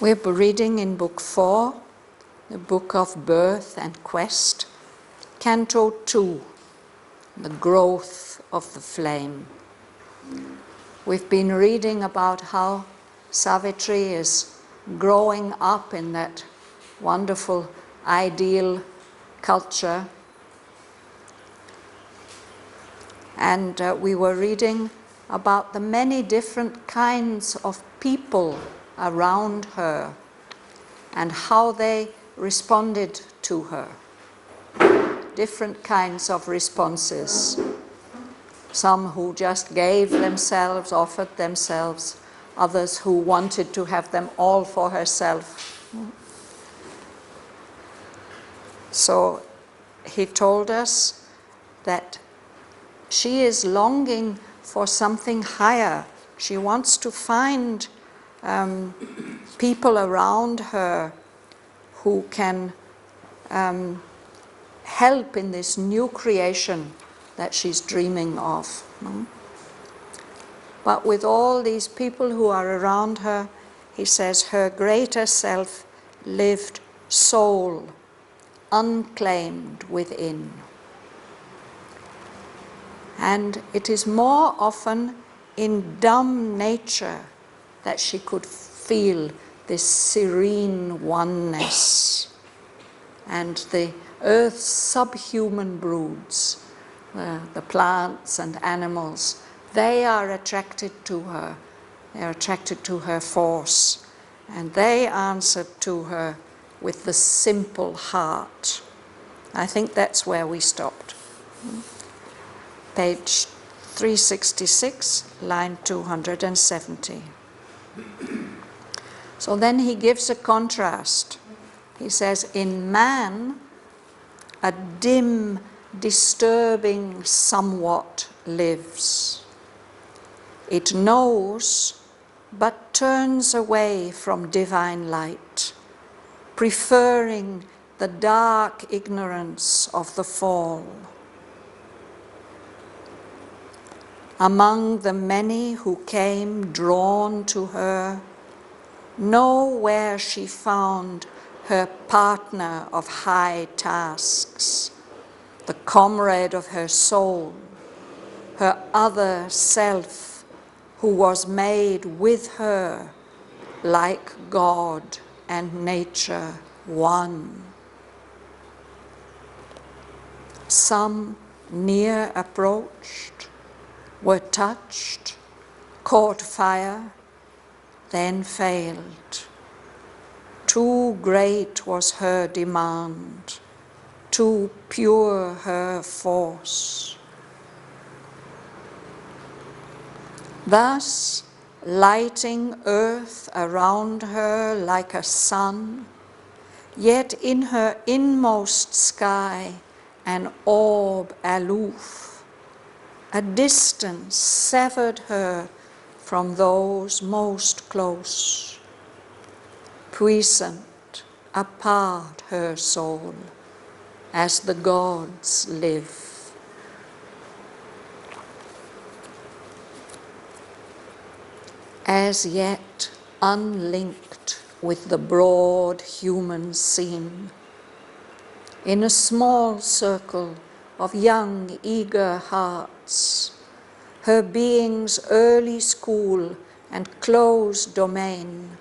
We're reading in Book 4, the Book of Birth and Quest, Canto 2, the growth of the flame. We've been reading about how Savitri is growing up in that wonderful ideal culture. And we were reading about the many different kinds of people around her and how they responded to her. Different kinds of responses. Some who just gave themselves, offered themselves, others who wanted to have them all for herself. So he told us that she is longing for something higher. She wants to find people around her who can help in this new creation that she's dreaming of. But with all these people who are around her, he says her greater self lived sole, unclaimed within. And it is more often in dumb nature that she could feel this serene oneness. And the earth's subhuman broods, the plants and animals, they are attracted to her. They are attracted to her force. And they answered to her with the simple heart. I think that's where we stopped. Page 366, line 270. So then he gives a contrast. He says, in man, a dim, disturbing somewhat lives. It knows, but turns away from divine light, preferring the dark ignorance of the fall. Among the many who came drawn to her, nowhere she found her partner of high tasks, the comrade of her soul, her other self who was made with her like God and nature one. Some near approached, were touched, caught fire, then failed. Too great was her demand, too pure her force. Thus, lighting earth around her like a sun, yet in her inmost sky an orb aloof, a distance severed her from those most close. Puissant, apart her soul, as the gods live. As yet unlinked with the broad human scene, in a small circle of young, eager hearts, her being's early school and closed domain,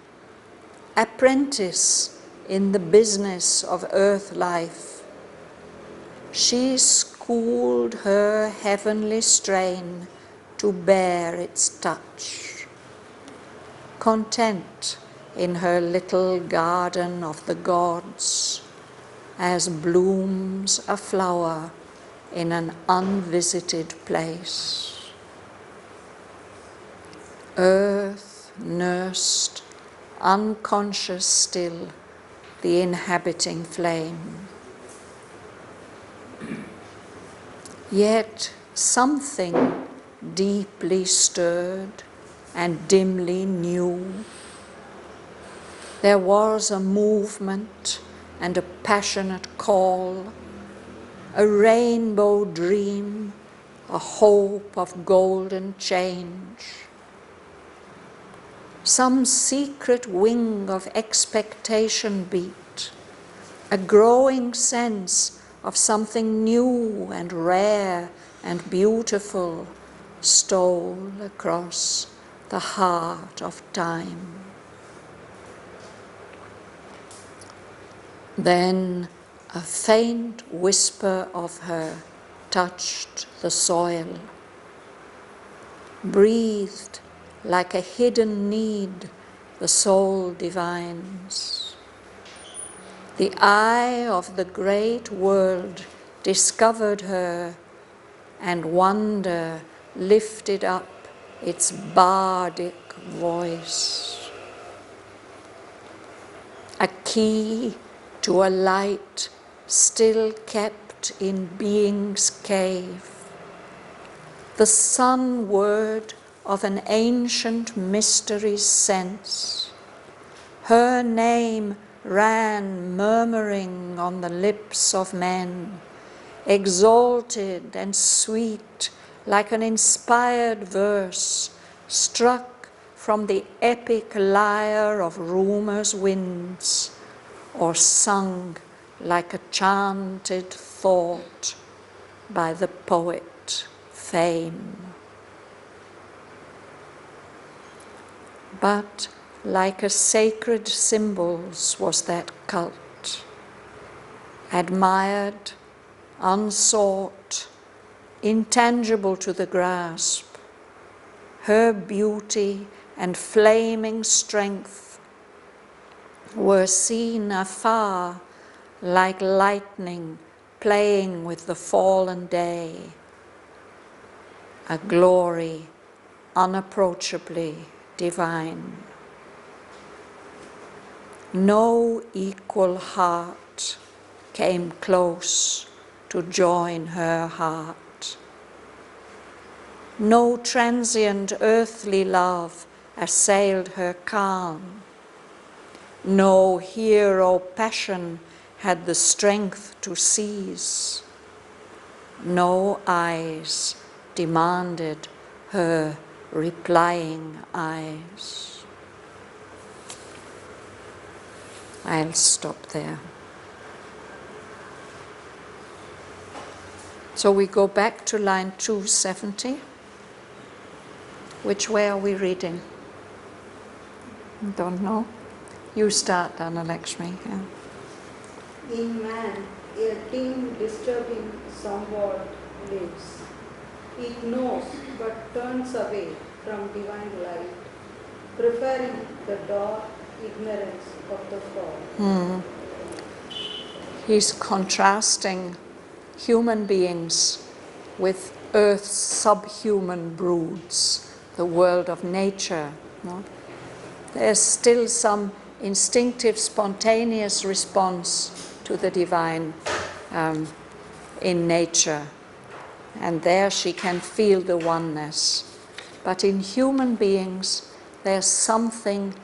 apprentice in the business of earth life, she schooled her heavenly strain to bear its touch. Content in her little garden of the gods, as blooms a flower in an unvisited place. Earth nursed, unconscious still, the inhabiting flame. Yet something deeply stirred and dimly new. There was a movement and a passionate call, a rainbow dream, a hope of golden change. Some secret wing of expectation beat. A growing sense of something new and rare and beautiful stole across the heart of time. Then a faint whisper of her touched the soil, breathed like a hidden need the soul divines. The eye of the great world discovered her, and wonder lifted up its bardic voice. A key to a light still kept in being's cave. The sun word of an ancient mystery's sense. Her name ran murmuring on the lips of men, exalted and sweet like an inspired verse struck from the epic lyre of rumor's winds, or sung like a chanted thought by the poet Fame. But like a sacred symbols was that cult, admired, unsought, intangible to the grasp. Her beauty and flaming strength were seen afar like lightning playing with the fallen day, a glory unapproachably divine. No equal heart came close to join her heart. No transient earthly love assailed her calm. No hero passion had the strength to seize. No eyes demanded her replying eyes. I'll stop there. So we go back to line 270. Which way are we reading? Don't know. You start, Dhanalakshmi. Yeah. In man, a dim disturbing somewhat lives. It knows but turns away from divine light, preferring the dark ignorance of the fall. He's contrasting human beings with Earth's subhuman broods, the world of nature. No? There's still some instinctive, spontaneous response to the divine in nature. And there she can feel the oneness. But in human beings, there's something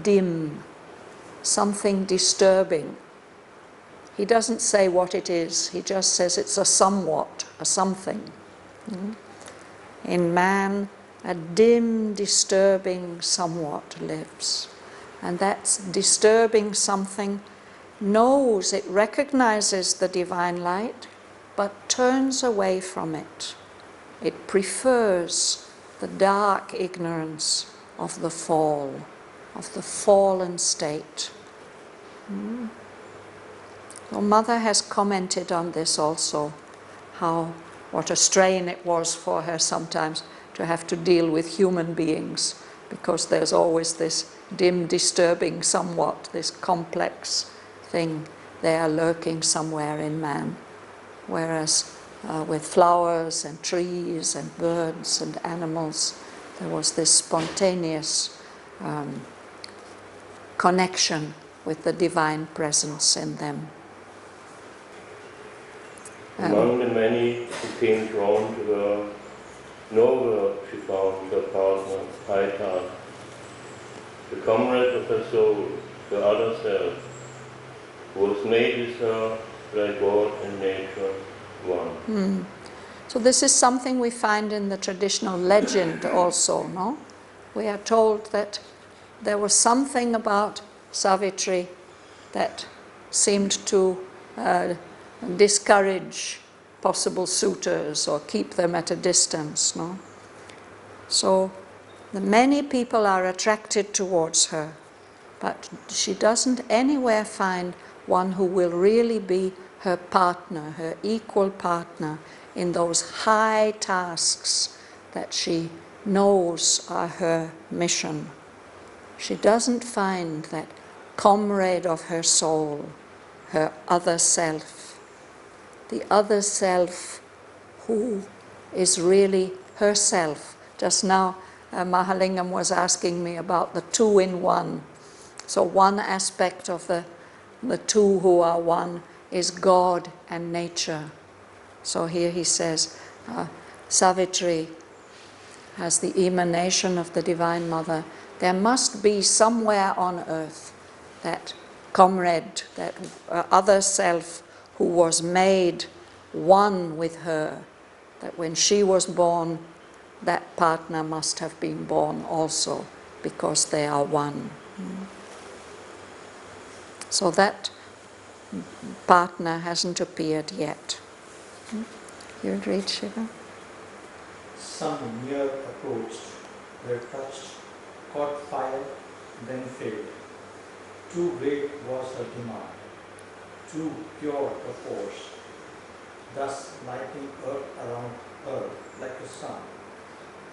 dim, something disturbing. He doesn't say what it is, he just says it's a somewhat, a something. In man, a dim, disturbing somewhat lives. And that disturbing something knows, it recognizes the divine light, but turns away from it. It prefers the dark ignorance of the fall, of the fallen state. Well, Mother has commented on this also, what a strain it was for her sometimes to have to deal with human beings, because there's always this dim, disturbing somewhat, this complex thing there lurking somewhere in man. Whereas with flowers and trees and birds and animals, there was this spontaneous connection with the divine presence in them. Among the many who came drawn to her, nowhere she found her partner, Haithar, the comrade of her soul, the other self, who was made with her like God and nature one. So this is something we find in the traditional legend also, no? We are told that there was something about Savitri that seemed to discourage possible suitors or keep them at a distance. No? So many people are attracted towards her, but she doesn't anywhere find one who will really be her partner, her equal partner in those high tasks that she knows are her mission. She doesn't find that comrade of her soul, her other self, the other self who is really herself. Just now, Mahalingam was asking me about the two in one. So one aspect of the two who are one is God and nature. So here he says, Savitri has the emanation of the Divine Mother. There must be somewhere on earth that comrade, that other self who was made one with her, that when she was born, that partner must have been born also, because they are one. So that partner hasn't appeared yet. You read, Shiva? Some near approached, were touched, caught fire, then failed. Too great was her demand, too pure her force, thus lighting earth around her like a sun,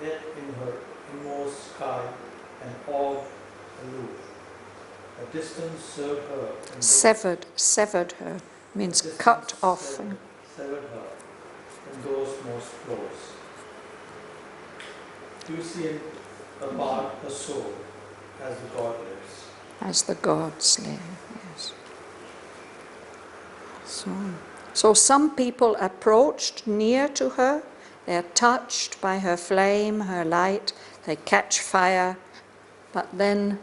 yet in her inmost sky an orb aloof. A distance served her. Severed her means cut off. Severed her from those most close. Pucine apart her soul as the God lives. As the gods live, yes. So some people approached near to her, they are touched by her flame, her light, they catch fire, but then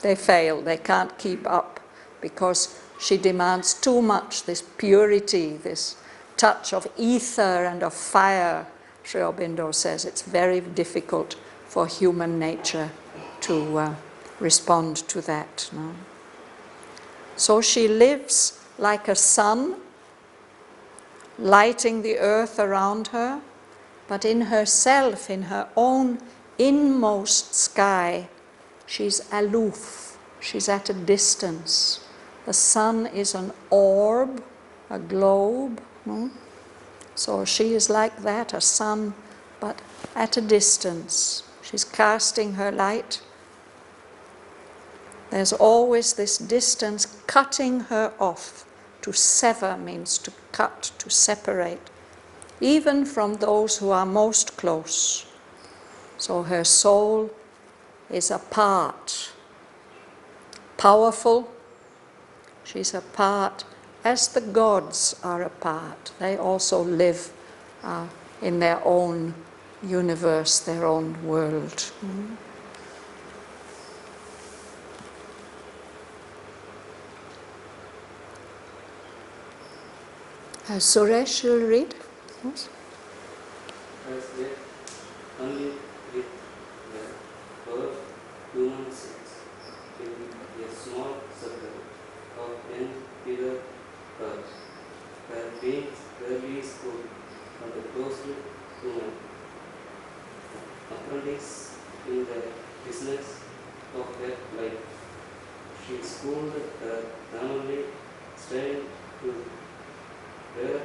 they fail, they can't keep up, because she demands too much, this purity, this touch of ether and of fire. Sri Aurobindo says it's very difficult for human nature to respond to that. No? So she lives like a sun, lighting the earth around her, but in herself, in her own inmost sky, she's aloof, she's at a distance. The sun is an orb, a globe. No? So she is like that, a sun, but at a distance. She's casting her light. There's always this distance cutting her off. To sever means to cut, to separate, even from those who are most close. So her soul is apart, powerful. She's apart, as the gods are apart. They also live in their own universe, their own world. Suresh will read. Yes? As yet, only with the birth human sex, in a small circle of young pure earth, where beings rarely school on the closely human, apprentice in the business of her life. She schooled her family, straying to where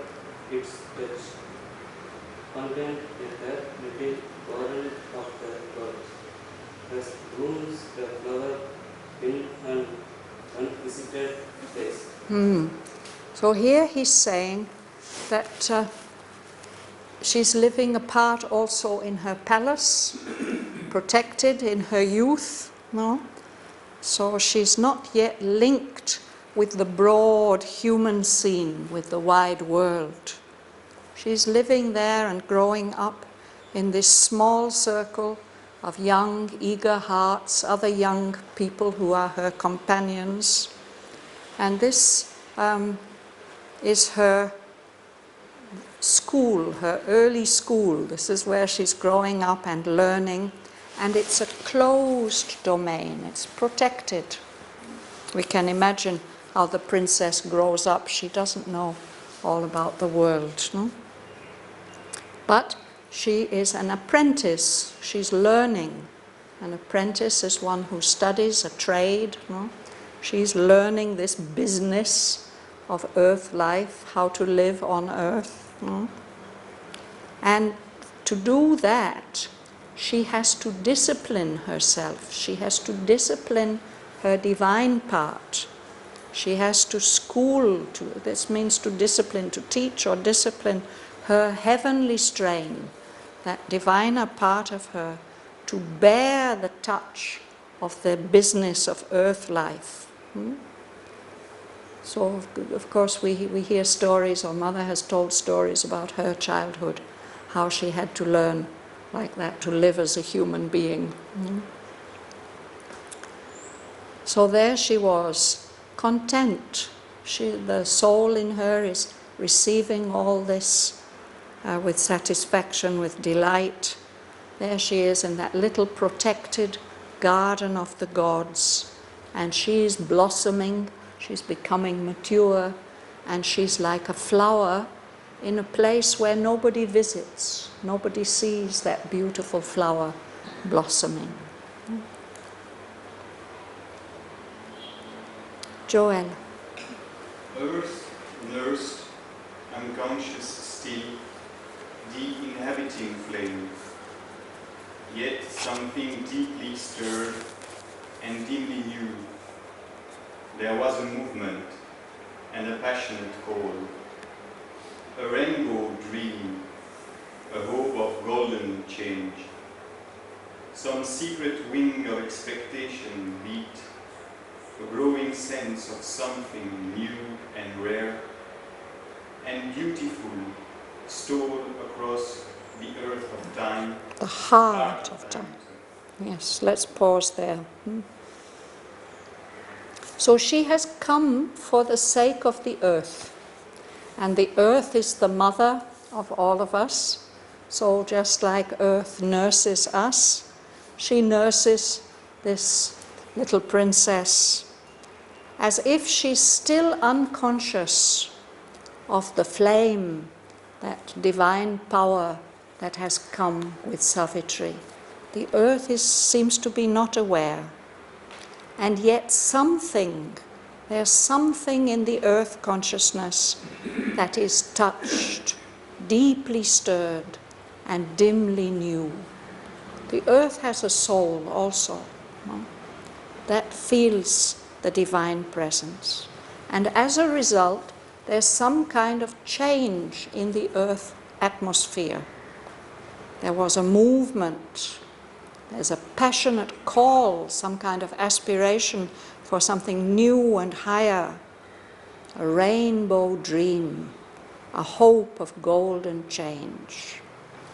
its touch, content in her little garden of the world, as blooms the flower in an unvisited place. So here he's saying that she's living apart also in her palace, protected in her youth, no? So she's not yet linked with the broad human scene, with the wide world. She's living there and growing up in this small circle of young, eager hearts, other young people who are her companions. And this is her school, her early school. This is where she's growing up and learning. and it's a closed domain, it's protected. We can imagine how the princess grows up. She doesn't know all about the world, no? But she is an apprentice, she's learning. An apprentice is one who studies a trade, no? She's learning this business of earth life, how to live on earth. No? And to do that, she has to discipline herself. She has to discipline her divine part. She has to school, this means to discipline, to teach or discipline her heavenly strain, that diviner part of her, to bear the touch of the business of earth life. So, of course, we hear stories, or Mother has told stories about her childhood, how she had to learn like that to live as a human being. So there she was, content. The soul in her is receiving all this with satisfaction, with delight. There she is in that little protected garden of the gods, and she's blossoming, she's becoming mature, and she's like a flower in a place where nobody visits, nobody sees that beautiful flower blossoming. Joel. Earth nursed, unconscious still, the inhabiting flame, yet something deeply stirred and dimly knew. There was a movement and a passionate call, a rainbow dream, a hope of golden change. Some secret wing of expectation beat, a growing sense of something new and rare and beautiful stole across the earth of time. The heart of time. Yes, let's pause there. So she has come for the sake of the earth. And the earth is the mother of all of us. So just like earth nurses us, she nurses this little princess as if she's still unconscious of the flame, that divine power that has come with Savitri. The earth seems to be not aware. And yet there's something in the earth consciousness that is touched, deeply stirred, and dimly new. The earth has a soul also, no? That feels the divine presence. And as a result, there's some kind of change in the earth atmosphere. There was a movement, there's a passionate call, some kind of aspiration for something new and higher, a rainbow dream, a hope of golden change.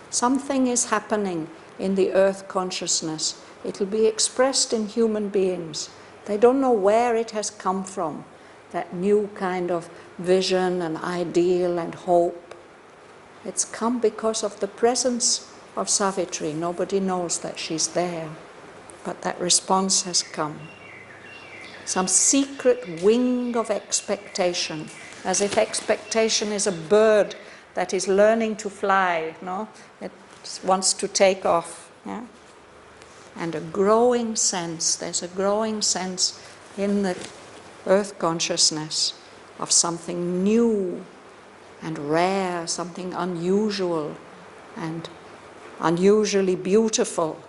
Something is happening in the earth consciousness. It'll be expressed in human beings. They don't know where it has come from, that new kind of vision and ideal and hope. It's come because of the presence of Savitri. Nobody knows that she's there, but that response has come. Some secret wing of expectation, as if expectation is a bird that is learning to fly, no? It wants to take off. Yeah? And a growing sense, there's a growing sense in the earth consciousness of something new and rare, something unusual and unusually beautiful,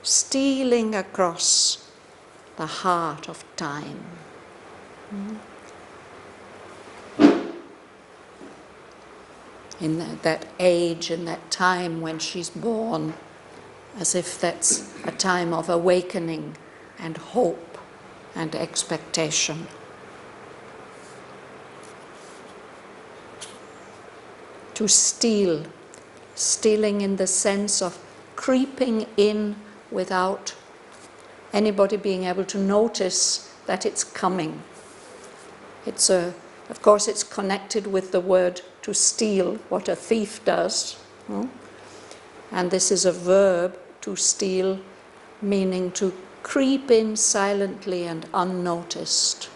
stealing across the heart of time. In that age, in that time when she's born, as if that's a time of awakening and hope and expectation. To steal, stealing in the sense of creeping in without anybody being able to notice that it's coming. Of course, it's connected with the word to steal, what a thief does. And this is a verb, to steal, meaning to creep in silently and unnoticed.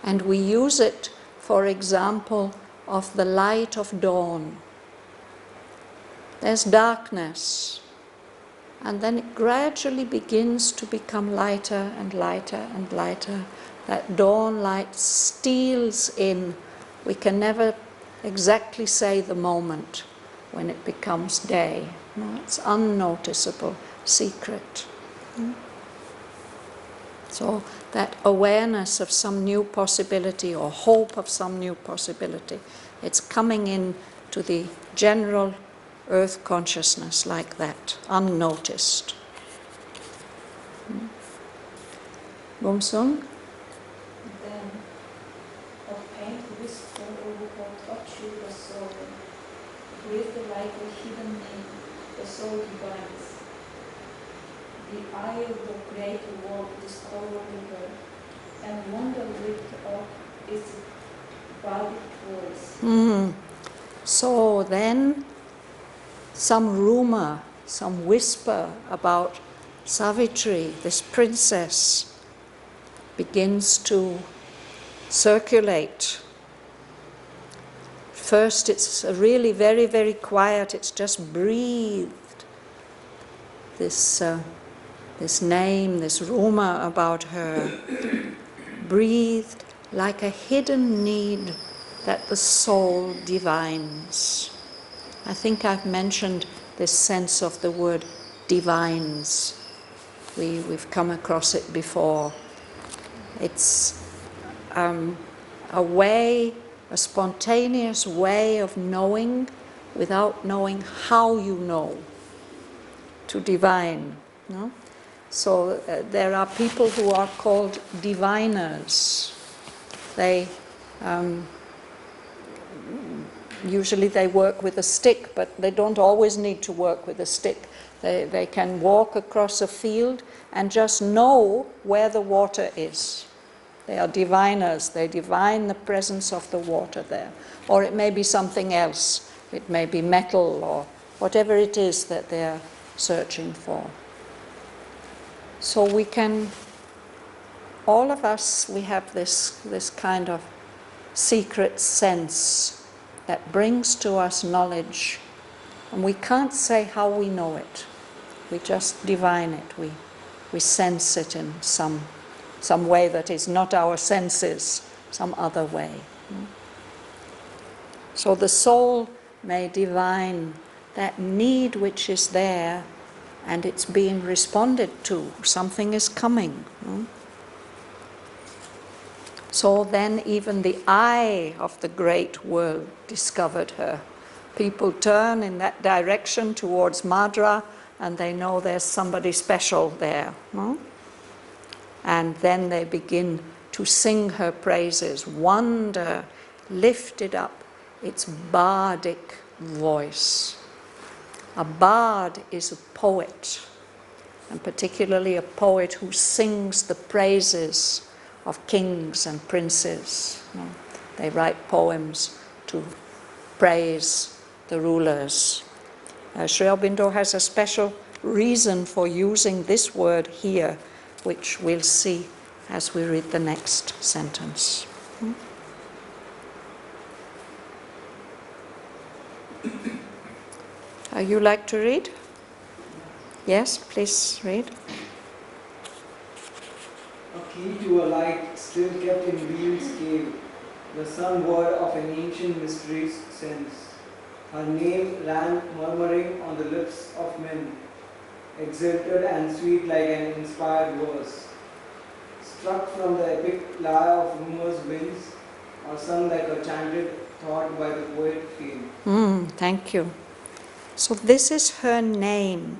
And we use it, for example, of the light of dawn. There's darkness, and then it gradually begins to become lighter and lighter and lighter. That dawn light steals in. We can never exactly say the moment when it becomes day. No, it's unnoticeable, secret. So that awareness of some new possibility or hope of some new possibility, it's coming in to the general earth consciousness like that, unnoticed. Bumsung? Then of pain wistful overhaul touch you the soul, breathe like a hidden name, the soul divines. The eye of the great world discovering her, and wonder lift up its body voice. So then some rumor, some whisper about Savitri, this princess, begins to circulate. First it's really very, very quiet, it's just breathed. This name, this rumor about her, breathed like a hidden need that the soul divines. I think I've mentioned this sense of the word divines. We've come across it before. It's a way, a spontaneous way of knowing without knowing how you know, to divine. No? So there are people who are called diviners. They usually they work with a stick, but they don't always need to work with a stick. They can walk across a field and just know where the water is. They are diviners. They divine the presence of the water there. Or it may be something else. It may be metal or whatever it is that they're searching for. So we can, all of us, we have this kind of secret sense that brings to us knowledge, and we can't say how we know it. We just divine it. We sense it in some way that is not our senses, some other way. So the soul may divine that need which is there, and it's being responded to. Something is coming. So then even the eye of the great world discovered her. People turn in that direction towards Madra, and they know there's somebody special there. And then they begin to sing her praises. Wonder lifted up its bardic voice. A bard is a poet, and particularly a poet who sings the praises of kings and princes. They write poems to praise the rulers. Sri Aurobindo has a special reason for using this word here, which we'll see as we read the next sentence. You like to read? Yes, please read. A key to a light still kept in Wheel's cave, the sun word of an ancient mystery's sense. Her name ran murmuring on the lips of men, exalted and sweet like an inspired verse, struck from the epic lyre of rumor's winds, or sung like a chanted thought by the poet fame. Thank you. So this is her name.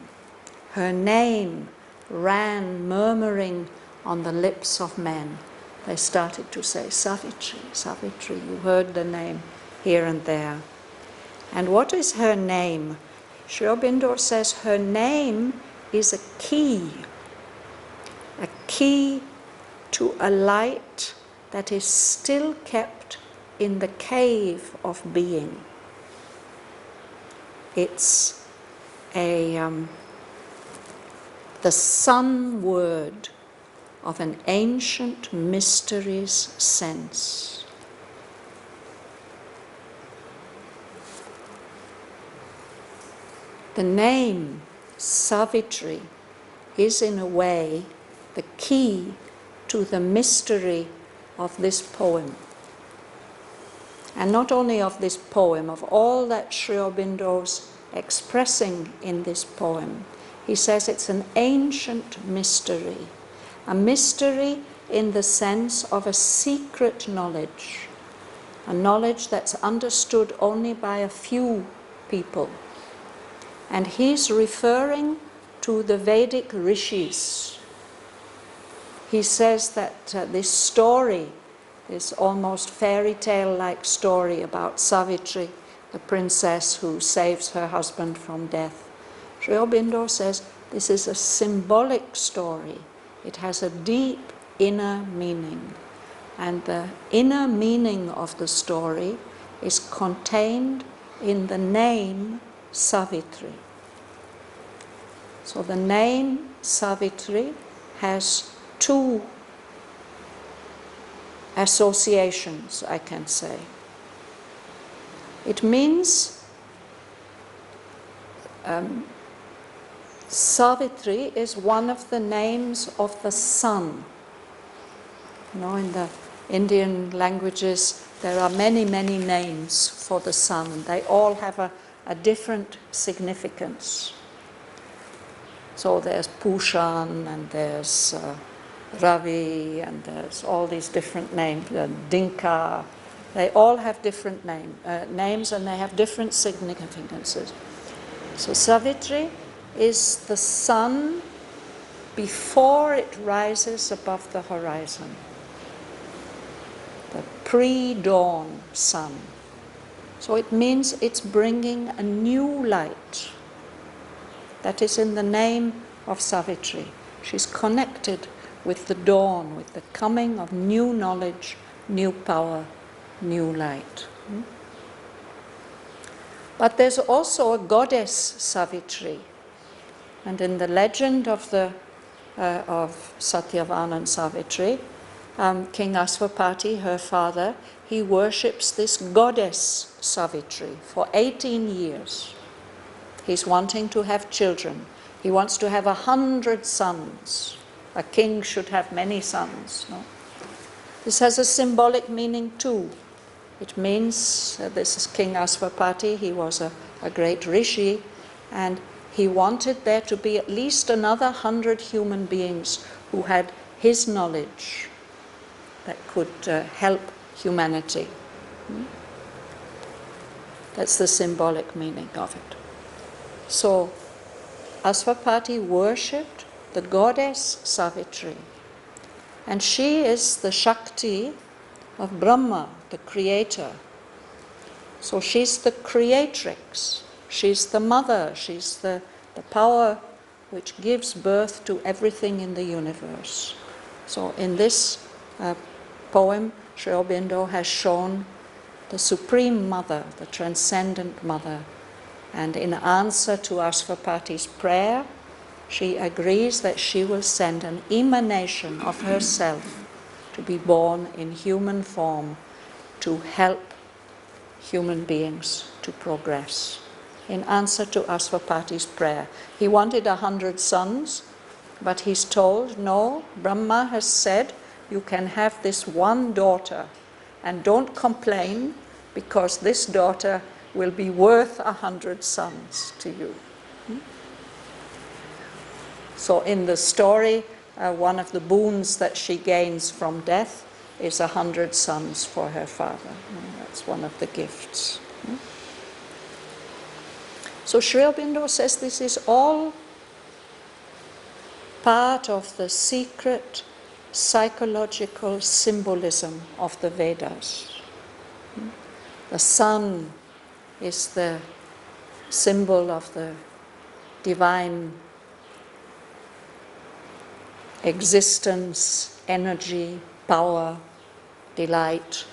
Her name ran murmuring on the lips of men. They started to say, Savitri, Savitri. You heard the name here and there. And what is her name? Sri Aurobindo says her name is a key to a light that is still kept in the cave of being. It's the sun word of an ancient mystery's sense. The name Savitri is in a way the key to the mystery of this poem. And not only of this poem, of all that Sri Aurobindo's expressing in this poem. He says it's an ancient mystery, a mystery in the sense of a secret knowledge, a knowledge that's understood only by a few people. And he's referring to the Vedic rishis. He says that this story, this almost fairy tale-like story about Savitri, the princess who saves her husband from death, Sri Aurobindo says this is a symbolic story. It has a deep inner meaning. And the inner meaning of the story is contained in the name Savitri. So the name Savitri has two associations, I can say. It means Savitri is one of the names of the sun. You know, in the Indian languages there are many, many names for the sun. They all have a different significance. So there's Pushan, and there's Ravi, and there's all these different names, Dinka. They all have different names, and they have different significances. So Savitri is the sun before it rises above the horizon, the pre-dawn sun. So it means it's bringing a new light. That is in the name of Savitri. She's connected with the dawn, with the coming of new knowledge, new power, new light. But there's also a goddess Savitri. And in the legend of Shraddhavan and Savitri, King Aswapati, her father, he worships this goddess Savitri for 18 years. He's wanting to have children. He wants to have 100 sons. A king should have many sons. No? This has a symbolic meaning too. It means, this is King Aswapati, he was a great rishi, and he wanted there to be at least another 100 human beings who had his knowledge that could help humanity. That's the symbolic meaning of it. So Aswapati worshipped the goddess Savitri, and she is the Shakti of Brahma, the creator. So she's the creatrix, she's the mother, she's the power which gives birth to everything in the universe. So in this poem, Sri Aurobindo has shown the Supreme Mother, the Transcendent Mother. And in answer to Aswapati's prayer, she agrees that she will send an emanation of herself to be born in human form to help human beings to progress. In answer to Aswapati's prayer. He wanted 100 sons, but he's told, no, Brahma has said you can have this one daughter, and don't complain, because this daughter will be worth 100 sons to you. So in the story, one of the boons that she gains from death is 100 sons for her father. That's one of the gifts. So Sri Aurobindo says this is all part of the secret psychological symbolism of the Vedas. The sun is the symbol of the divine existence, energy, power, delight.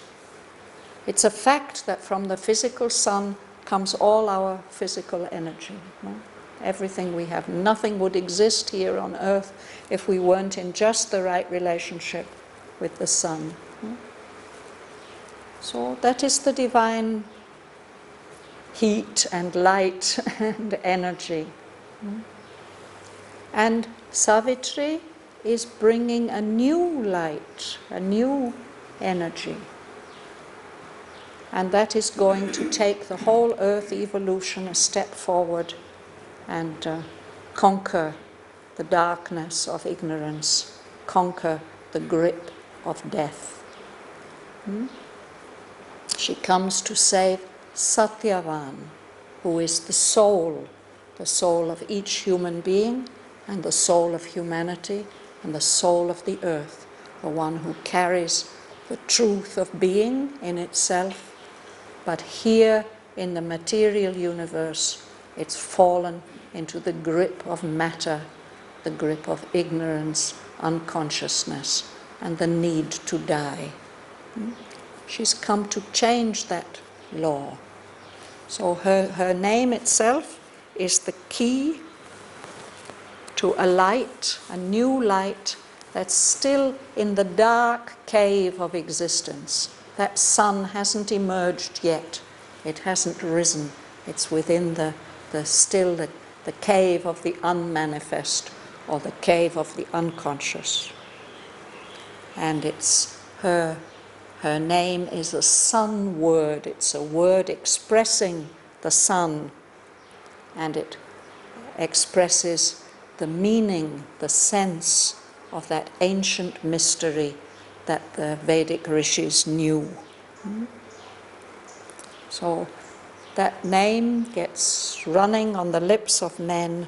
It's a fact that from the physical sun comes all our physical energy. No? everything we have. Nothing would exist here on earth if we weren't in just the right relationship with the sun. So that is the divine heat and light and energy. And Savitri is bringing a new light, a new energy. And that is going to take the whole earth evolution a step forward and conquer the darkness of ignorance, conquer the grip of death. She comes to save Shraddhavan, who is the soul of each human being, and the soul of humanity, and the soul of the earth, the one who carries the truth of being in itself, but here in the material universe, it's fallen into the grip of matter, the grip of ignorance, unconsciousness, and the need to die. She's come to change that law. So her name itself is the key to a light, a new light that's still in the dark cave of existence. That sun hasn't emerged yet. It hasn't risen. It's within the cave of the unmanifest, or the cave of the unconscious. And it's her name is a sun word. It's a word expressing the sun, and it expresses the meaning, the sense of that ancient mystery that the Vedic rishis knew. So that name gets running on the lips of men,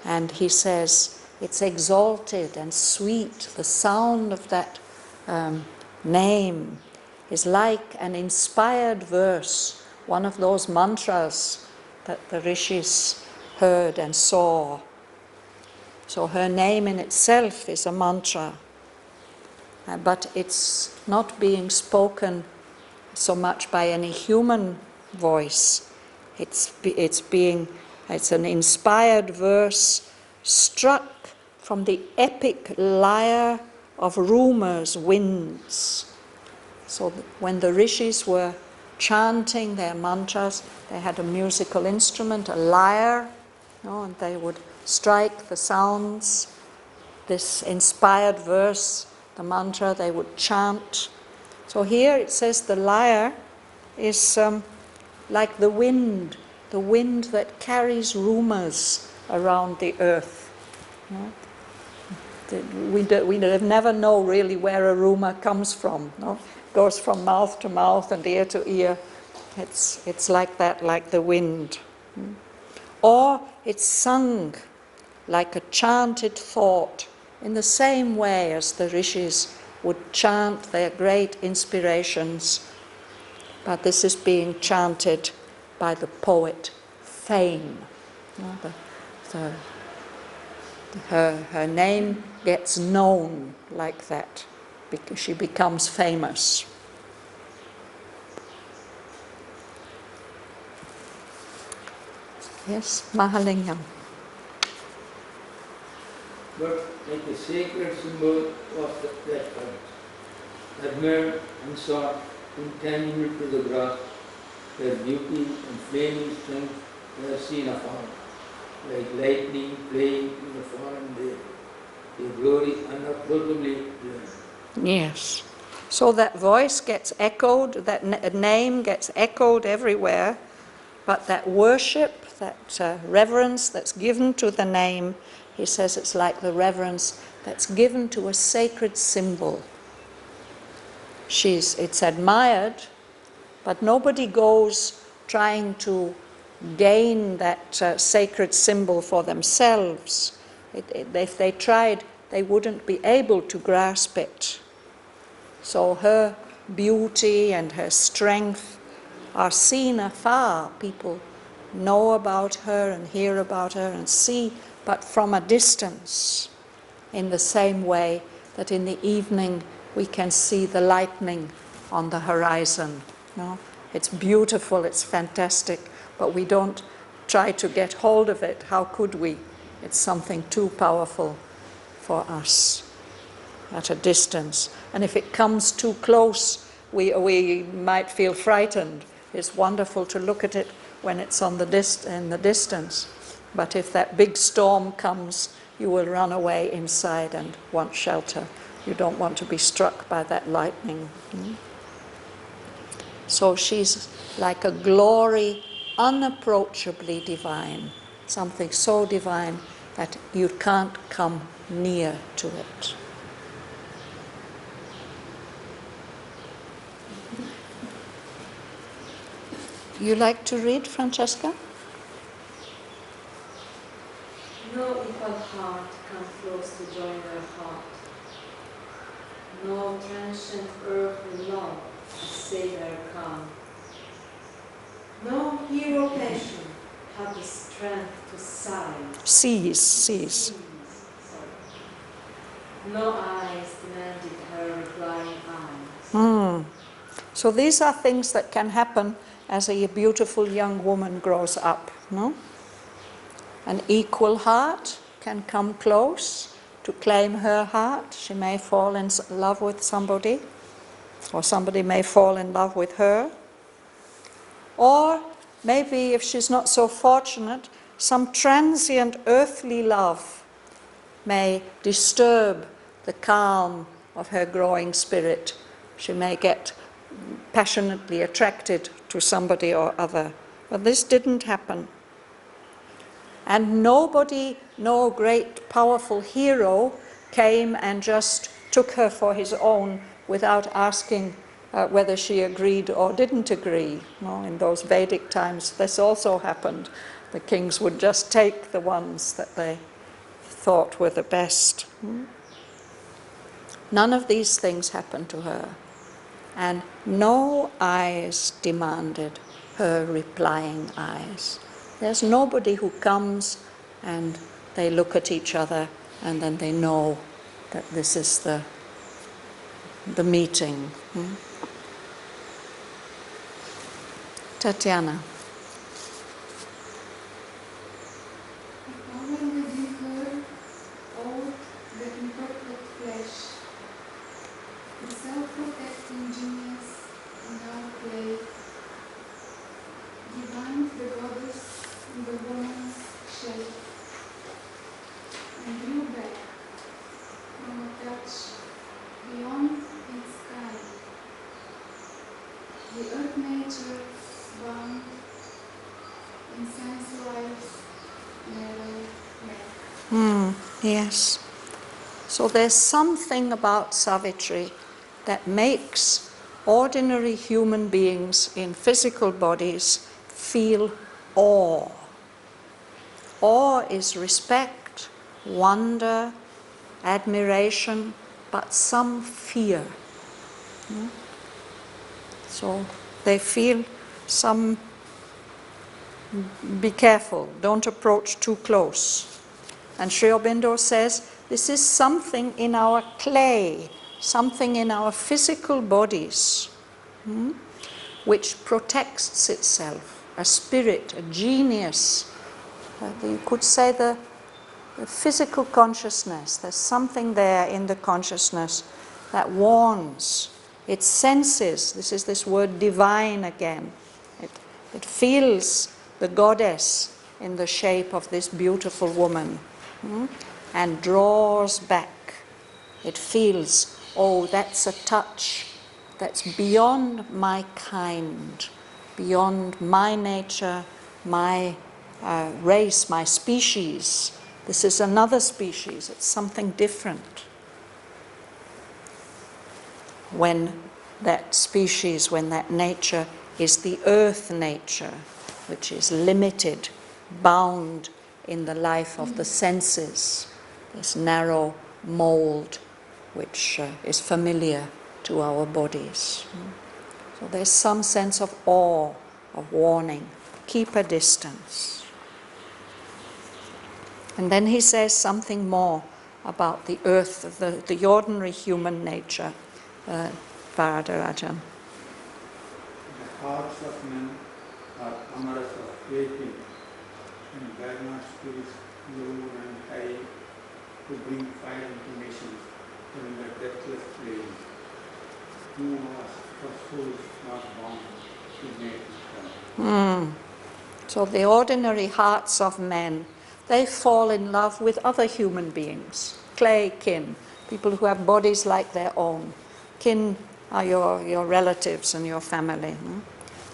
and he says it's exalted and sweet. The sound of that name is like an inspired verse, one of those mantras that the rishis heard and saw. So her name in itself is a mantra, but it's not being spoken so much by any human voice. It's an inspired verse struck from the epic lyre of rumors, winds. So when the rishis were chanting their mantras, they had a musical instrument, a lyre, and they would strike the sounds, this inspired verse, the mantra, they would chant. So here it says the lyre is like the wind that carries rumors around the earth. We never know really where a rumor comes from. It goes from mouth to mouth and ear to ear. It's like that, like the wind. Or it's sung like a chanted thought, in the same way as the rishis would chant their great inspirations. But this is being chanted by the poet Fame. Her name gets known like that, because she becomes famous. Yes, Mahalingam. But like a sacred symbol of that point, admired and sought, intangible to the grasp, their beauty and flaming strength were seen afar, like lightning playing in the foreign day, their glory unapproachably clear. Yes. So that voice gets echoed, that name gets echoed everywhere, but that worship, that reverence that's given to the name, he says it's like the reverence that's given to a sacred symbol. It's admired, but nobody goes trying to gain that sacred symbol for themselves. If they tried, they wouldn't be able to grasp it. So her beauty and her strength are seen afar. People know about her and hear about her and see, but from a distance, in the same way that in the evening we can see the lightning on the horizon. It's beautiful, it's fantastic, but we don't try to get hold of it. How could we? It's something too powerful for us at a distance. And if it comes too close, we might feel frightened. It's wonderful to look at it when it's in the distance. But if that big storm comes, you will run away inside and want shelter. You don't want to be struck by that lightning. So she's like a glory unapproachably divine, something so divine that you can't come near to it. You like to read, Francesca? No equal heart can close to join their heart. No transient earthly love to say their calm. No hero passion had the strength to Seize. Sorry. No eyes demanded her replying eyes. So these are things that can happen as a beautiful young woman grows up, no? An equal heart can come close to claim her heart. She may fall in love with somebody, or somebody may fall in love with her. Or maybe, if she's not so fortunate, some transient earthly love may disturb the calm of her growing spirit. She may get passionately attracted to somebody or other. But this didn't happen. And nobody, no great powerful hero, came and just took her for his own without asking whether she agreed or didn't agree. No, in those Vedic times, this also happened. The kings would just take the ones that they thought were the best. None of these things happened to her. And no eyes demanded her replying eyes. There's nobody who comes and they look at each other and then they know that this is the meeting. Tatiana. Power within her, old the imperfect flesh, the self-protecting genius in our clay, divined the goddess in the woman's shape, and drew back from a touch beyond its sky. The earth nature bound in sense life's narrow neck. Yes. So there's something about Savitri that makes ordinary human beings in physical bodies feel awe. Awe is respect, wonder, admiration, but some fear. So they feel some, be careful, don't approach too close. And Sri Aurobindo says, this is something in our clay, something in our physical bodies, which protects itself, a spirit, a genius. You could say the physical consciousness, there's something there in the consciousness that warns. It senses, this is this word divine again. It feels the goddess in the shape of this beautiful woman and draws back. It feels, oh, that's a touch that's beyond my kind, beyond my nature, my race, my species. This is another species, it's something different. When that species, when that nature is the earth nature, which is limited, bound in the life of the senses, this narrow mold which is familiar to our bodies. So there's some sense of awe, of warning. Keep a distance. And then he says something more about the earth, the ordinary human nature. Varadarajan. The hearts of men are amarasa, waiting, and Dharma spirits low and high to bring fire intimations from the deathless flame, who was for souls not born to make it come. So the ordinary hearts of men, they fall in love with other human beings, clay kin, people who have bodies like their own. Kin are your relatives and your family.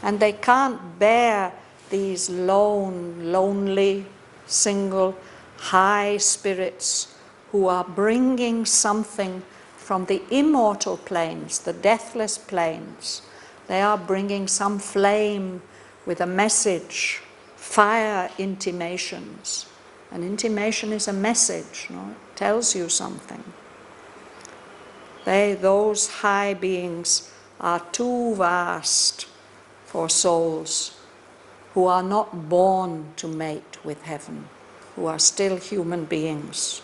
And they can't bear these lonely, single, high spirits who are bringing something from the immortal planes, the deathless planes. They are bringing some flame with a message, fire intimations. An intimation is a message, it tells you something. Those high beings are too vast for souls who are not born to mate with heaven, who are still human beings.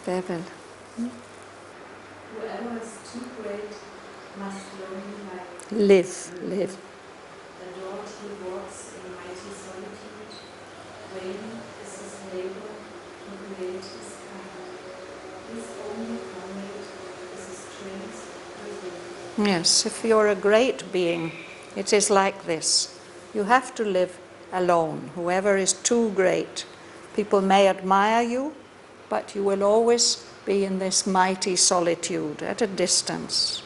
Bevel. Whoever is too great must lonely Live. The Lord he walks in mighty solitude. Vain is his labor to create his kind. His only comrade is his strength within. Yes, if you're a great being, it is like this. You have to live alone. Whoever is too great, people may admire you, but you will always be in this mighty solitude at a distance.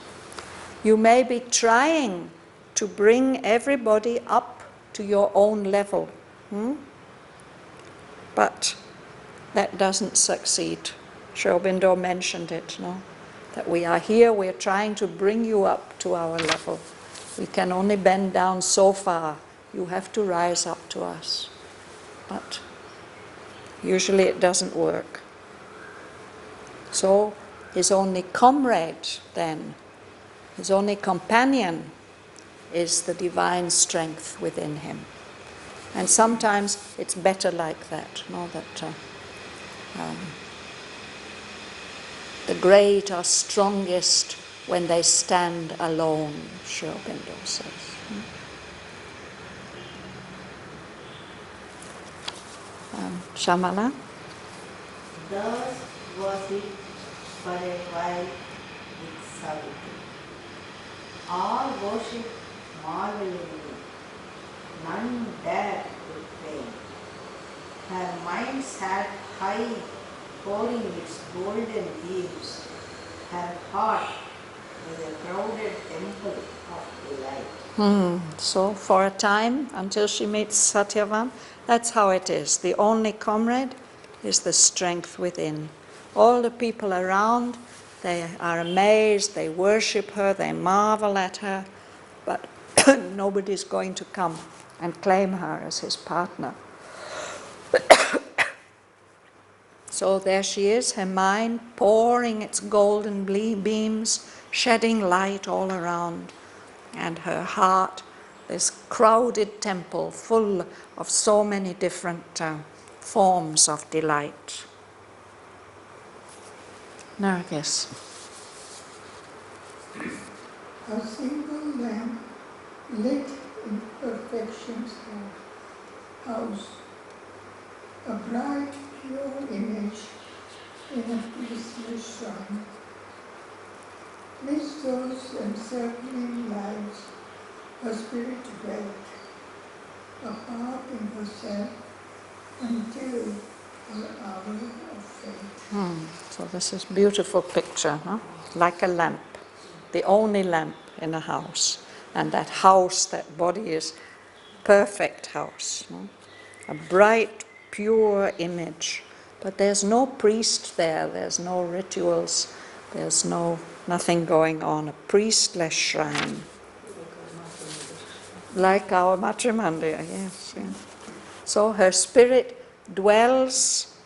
You may be trying to bring everybody up to your own level, but that doesn't succeed. Sri Aurobindo mentioned it, that we are here, we're trying to bring you up to our level. We can only bend down so far. You have to rise up to us. But usually it doesn't work. So his only comrade then, his only companion, is the divine strength within him. And sometimes it's better like that, that the great are strongest when they stand alone, Sri Aurobindo says. Shamala? Thus was it for a while with Savitri. All worshipped marvelingly, none dared to faint. Her mind sat high, pouring its golden beams, her heart was a crowded temple of delight. So for a time, until she meets Sattyavan, that's how it is. The only comrade is the strength within. All the people around, they are amazed, they worship her, they marvel at her, but nobody's going to come and claim her as his partner. So there she is, her mind pouring its golden beams, shedding light all around, and her heart, this crowded temple full of so many different forms of delight. Nargis. A single lamp lit in perfection's house, a bright, pure image in a peaceless shrine. Midst those encircling lives, her spirit dwelt, a harp in herself until her hour of fate. So this is a beautiful picture, like a lamp, the only lamp in a house. And that house, that body is perfect house. A bright, pure image. But there's no priest there, there's no rituals, there's nothing going on, a priestless shrine. Like our Matrimandir, yes. So her spirit dwells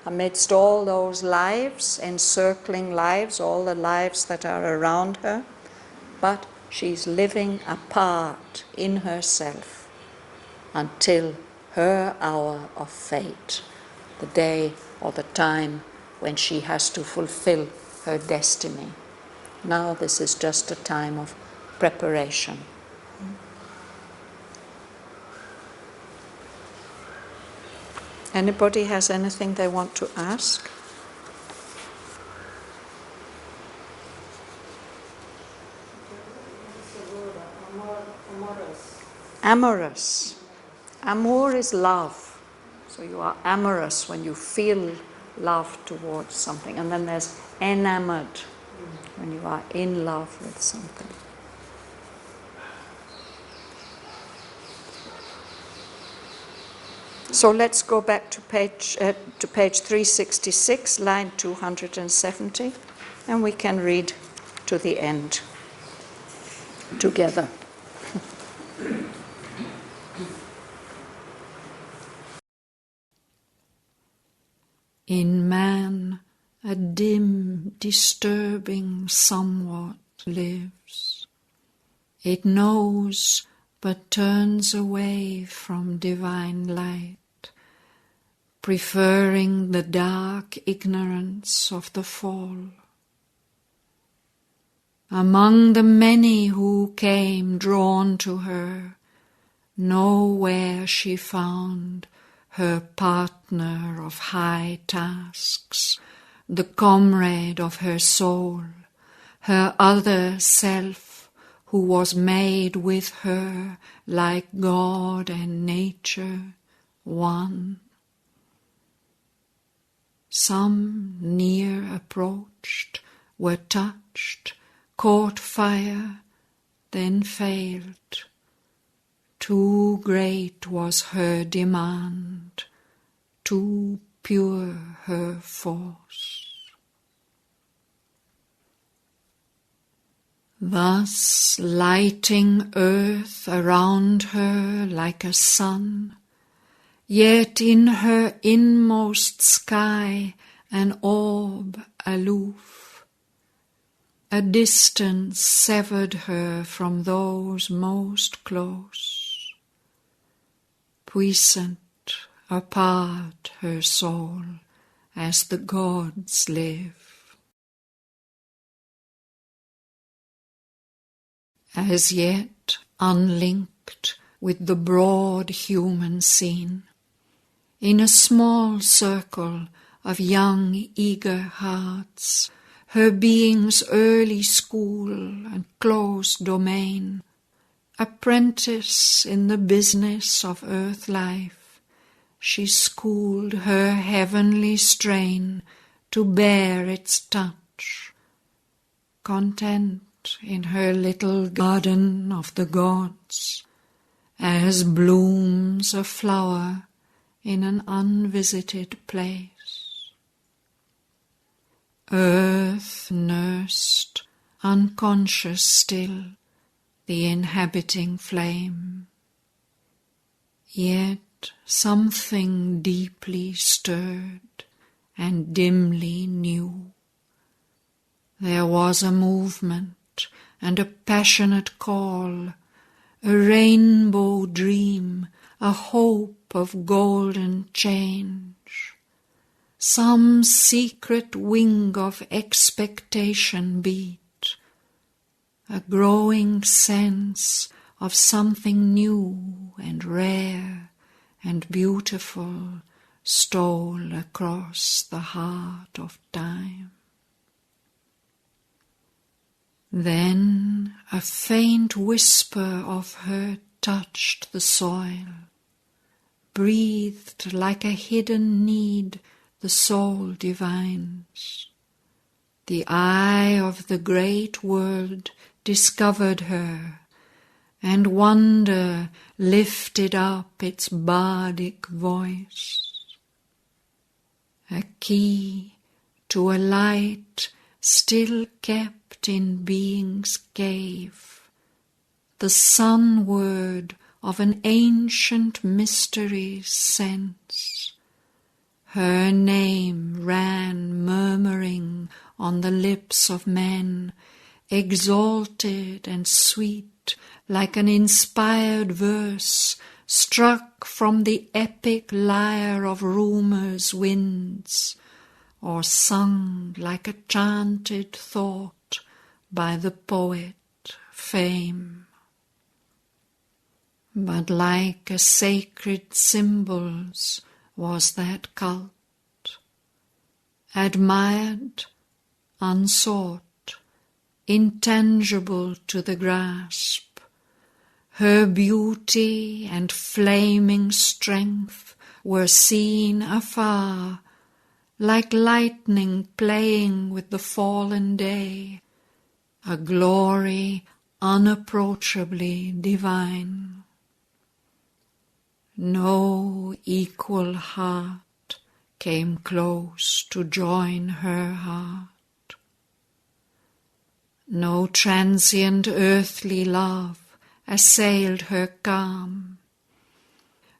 amidst all those lives, encircling lives, all the lives that are around her, but she's living apart in herself until her hour of fate, the day or the time when she has to fulfill her destiny. Now this is just a time of preparation. Anybody has anything they want to ask? Amorous. Amor is love. So you are amorous when you feel love towards something. And then there's enamored, when you are in love with something. So let's go back to page 366, line 270, and we can read to the end together. In man, a dim, disturbing somewhat lives. It knows, but turns away from divine light, preferring the dark ignorance of the fall. Among the many who came drawn to her, nowhere she found her partner of high tasks, the comrade of her soul, her other self, who was made with her like God and nature, one. Some near approached, were touched, caught fire, then failed. Too great was her demand, too pure her force. Thus lighting earth around her like a sun, yet in her inmost sky an orb aloof, a distance severed her from those most close. Puissant, apart her soul, as the gods live. As yet unlinked with the broad human scene, in a small circle of young eager hearts, her being's early school and close domain, apprentice in the business of earth life, she schooled her heavenly strain to bear its touch, content in her little garden of the gods, as blooms a flower in an unvisited place. Earth nursed, unconscious still, the inhabiting flame. Yet something deeply stirred and dimly new. There was a movement and a passionate call, a rainbow dream, a hope of golden change. Some secret wing of expectation beat. A growing sense of something new and rare and beautiful stole across the heart of time. Then a faint whisper of her touched the soil, breathed like a hidden need the soul divines. The eye of the great world discovered her, and wonder lifted up its bardic voice. A key to a light still kept in being's cave, the sun-word of an ancient mystery's sense. Her name ran murmuring on the lips of men, exalted and sweet like an inspired verse struck from the epic lyre of rumour's winds, or sung like a chanted thought by the poet Fame. But like a sacred symbol's was that cult, admired, unsought, intangible to the grasp. Her beauty and flaming strength were seen afar, like lightning playing with the fallen day, a glory unapproachably divine. No equal heart came close to join her heart. No transient earthly love assailed her calm.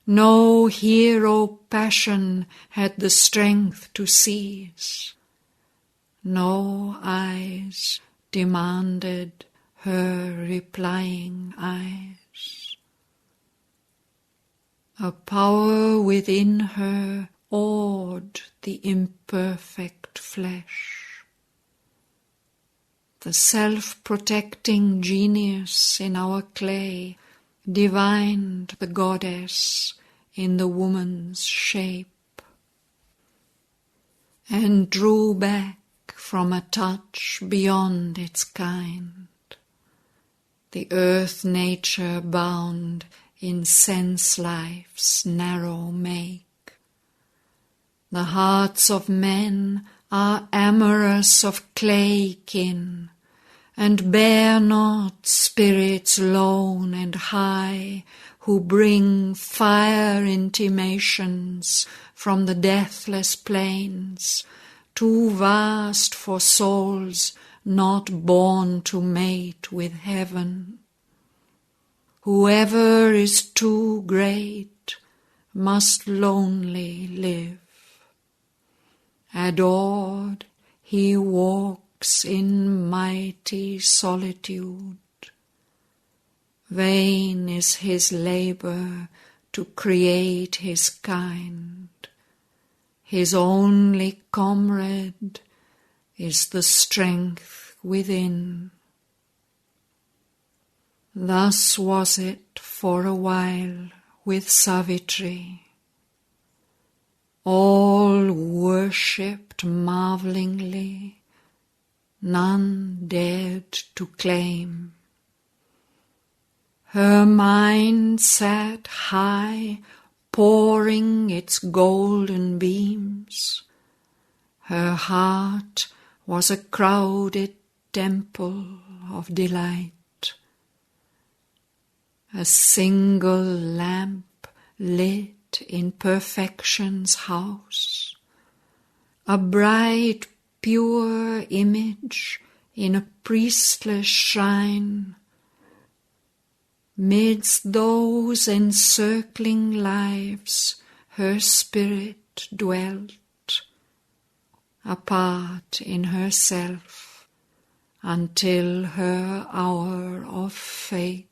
No hero passion had the strength to seize. No eyes demanded her replying eyes. A power within her awed the imperfect flesh. The self-protecting genius in our clay divined the goddess in the woman's shape, and drew back from a touch beyond its kind, the earth nature bound in sense-life's narrow make. The hearts of men are amorous of clay kin, and bear not spirits lone and high, who bring fire intimations from the deathless plains, too vast for souls not born to mate with heaven. Whoever is too great must lonely live. Adored, he walks in mighty solitude. Vain is his labor to create his kind. His only comrade is the strength within. Thus was it for a while with Savitri. All worshipped marvelingly, none dared to claim. Her mind sat high, pouring its golden beams. Her heart was a crowded temple of delight. A single lamp lit in perfection's house, a bright pure image in a priestless shrine. Midst those encircling lives her spirit dwelt, apart in herself, until her hour of fate.